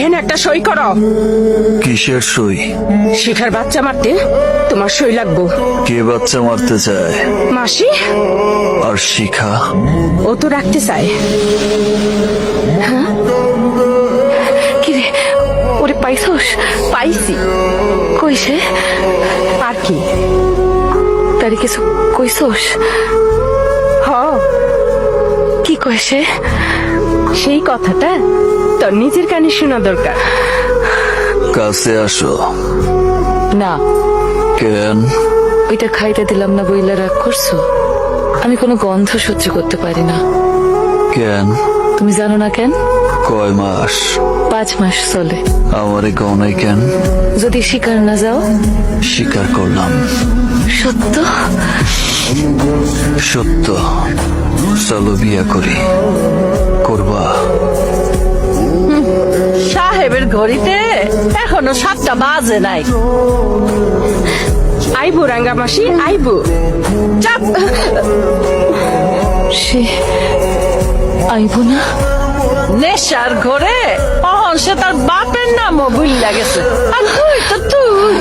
এখানে একটা সই করো। কিসের সই? শিখার বাচ্চা মারতে তোমার সই লাগবো। কে বাচ্চা মারতে চায়? মাসি, আর শিখা? ও তো রাখতে চায়। কিরে, ওরে পাইছস? পাইছি। কইছে? আর কি? তারি কিছু কইছস? হ, কি কইছে? সেই কথাটা তোর নিজের কানে শোনা দরকার। কাছে আসো। না, কেন? ওইটা খাইতে দিলাম না বইলা রাগ করছো? আমি কোনো গন্ধ সহ্য করতে পারি না। কেন? তুমি জানো না কেন? কয় মাস? 5 মাস চলে। আমারে কও নাই কেন? যদি শিকার না যাও? স্বীকার করলাম। সত্য? সত্য। চলো বিয়া করি। করবা? সাহেবের ঘড়িতে এখনো 7টা বাজে নাই। আইবো রাঙ্গা মাসি, আইবো। চাপ। সে আইব না? নেশার ঘরে অহন সে তার বাপের নামও ভুল লাগেছে। আর তুই তো তুই